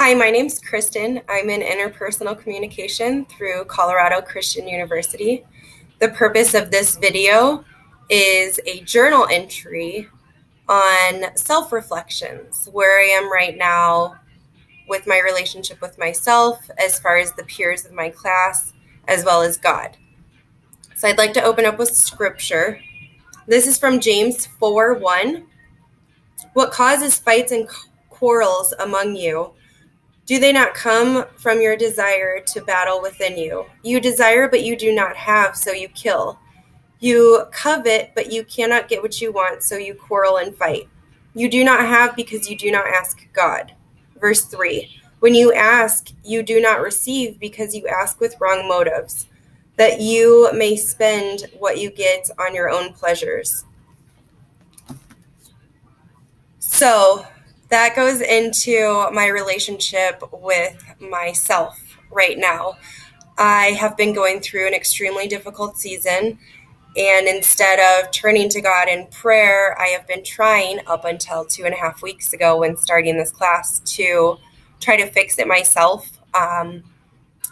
Hi, my name's Kristen. I'm in interpersonal communication through Colorado Christian University. The purpose of this video is a journal entry on self-reflections, where I am right now with my relationship with myself, as far as the peers of my class, as well as God. So I'd like to open up with scripture. This is from James 4:1. What causes fights and quarrels among you? Do they not come from your desire to battle within you? You desire, but you do not have, so you kill. You covet, but you cannot get what you want, so you quarrel and fight. You do not have because you do not ask God. Verse 3. When you ask, you do not receive because you ask with wrong motives, that you may spend what you get on your own pleasures. So that goes into my relationship with myself right now. I have been going through an extremely difficult season, and instead of turning to God in prayer, I have been trying up until 2.5 weeks ago when starting this class to try to fix it myself.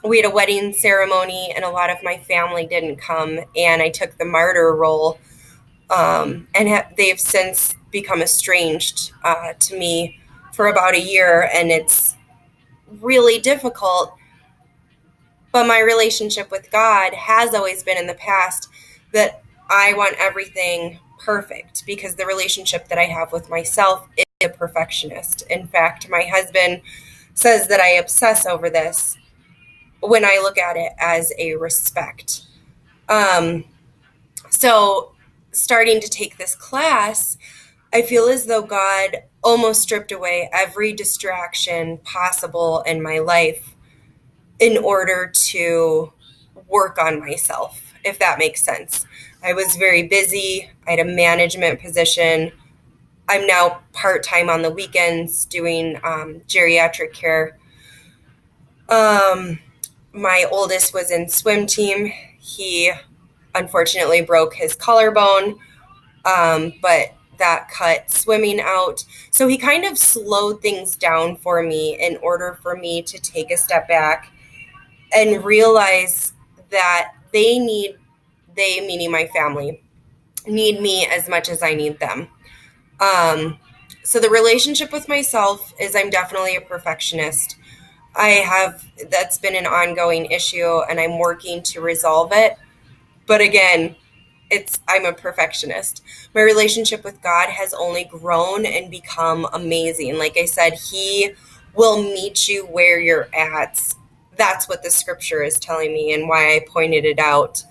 We had a wedding ceremony and a lot of my family didn't come, and I took the martyr role, and they've since become estranged to me for about a year, and it's really difficult. But my relationship with God has always been in the past that I want everything perfect, because the relationship that I have with myself is a perfectionist. In fact, my husband says that I obsess over this when I look at it as a respect. So starting to take this class, I feel as though God almost stripped away every distraction possible in my life in order to work on myself, if that makes sense. I was very busy. I had a management position. I'm now part-time on the weekends doing geriatric care. My oldest was in swim team. He unfortunately broke his collarbone, but that cut swimming out. So he kind of slowed things down for me in order for me to take a step back and realize that they, meaning my family, need me as much as I need them. So the relationship with myself is I'm definitely a perfectionist. That's been an ongoing issue, and I'm working to resolve it. But again, I'm a perfectionist. My relationship with God has only grown and become amazing. Like I said, He will meet you where you're at. That's what the scripture is telling me, and why I pointed it out.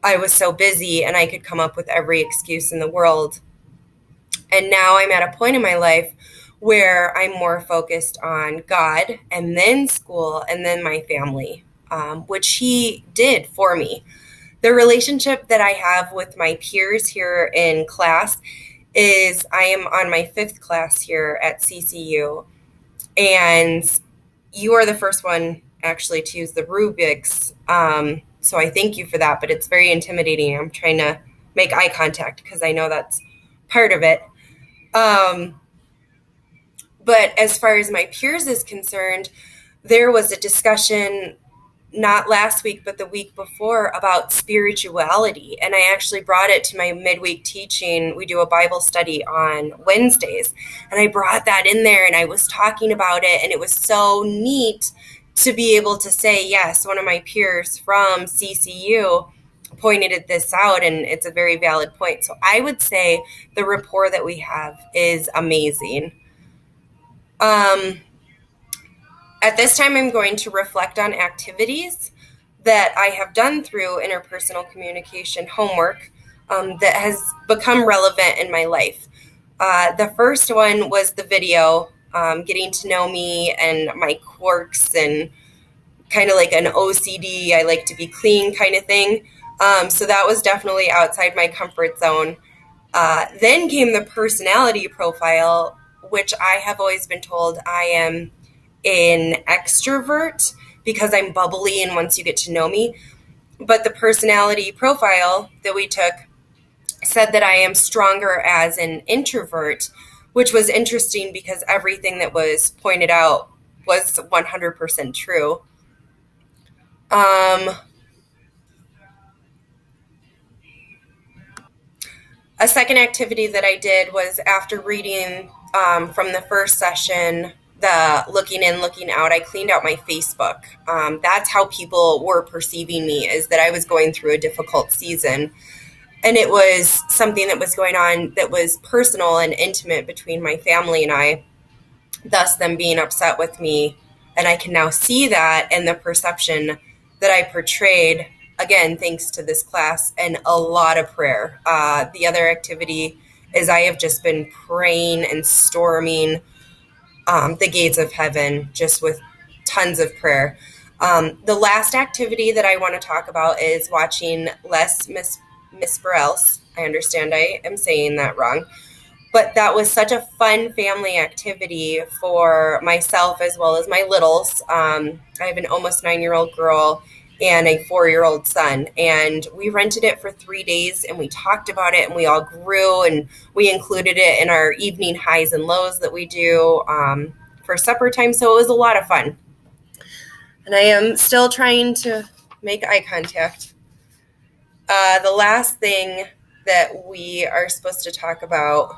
I was so busy and I could come up with every excuse in the world. And now I'm at a point in my life where I'm more focused on God, and then school, and then my family, which He did for me. The relationship that I have with my peers here in class is I am on my 5th class here at CCU, and you are the first one actually to use the rubrics. So I thank you for that, but it's very intimidating. I'm trying to make eye contact because I know that's part of it. But as far as my peers is concerned, there was a discussion not last week, but the week before, about spirituality. And I actually brought it to my midweek teaching. We do a Bible study on Wednesdays. And I brought that in there and I was talking about it. And it was so neat to be able to say, yes, one of my peers from CCU pointed this out, and it's a very valid point. So I would say the rapport that we have is amazing. At this time, I'm going to reflect on activities that I have done through interpersonal communication homework that has become relevant in my life. The first one was the video, getting to know me and my quirks, and kind of like an OCD, I like to be clean kind of thing. So that was definitely outside my comfort zone. Then came the personality profile, which I have always been told I am an extrovert because I'm bubbly and once you get to know me. But the personality profile that we took said that I am stronger as an introvert, which was interesting because everything that was pointed out was 100% true. Um, a second activity that I did was after reading from the first session, the looking in, looking out, I cleaned out my Facebook. That's how people were perceiving me, is that I was going through a difficult season. And it was something that was going on that was personal and intimate between my family and I, thus them being upset with me. And I can now see that and the perception that I portrayed, again, thanks to this class and a lot of prayer. The other activity is I have just been praying and storming the gates of heaven, just with tons of prayer. The last activity that I want to talk about is watching Les Misperels. I understand I am saying that wrong. But that was such a fun family activity for myself as well as my littles. I have an almost 9-year-old girl and a 4-year-old son. And we rented it for 3 days and we talked about it and we all grew and we included it in our evening highs and lows that we do for supper time. So it was a lot of fun. And I am still trying to make eye contact. The last thing that we are supposed to talk about.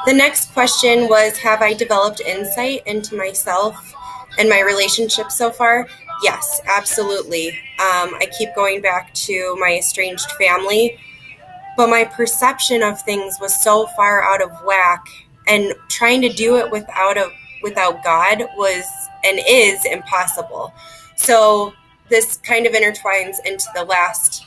The next question was, have I developed insight into myself and my relationship so far? Yes, absolutely. I keep going back to my estranged family, but my perception of things was so far out of whack, and trying to do it without God was and is impossible. So this kind of intertwines into the last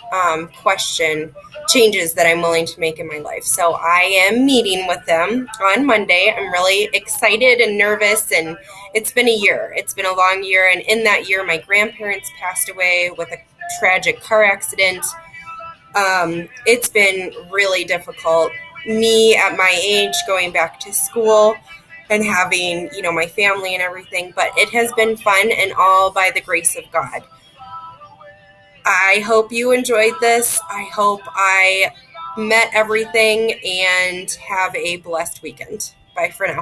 question, changes that I'm willing to make in my life. So I am meeting with them on Monday. I'm really excited and nervous, and it's been a year. It's been a long year, and in that year, my grandparents passed away with a tragic car accident. It's been really difficult. Me at my age going back to school and having, my family and everything, but it has been fun, and all by the grace of God. I hope you enjoyed this. I hope I met everything, and have a blessed weekend. Bye for now.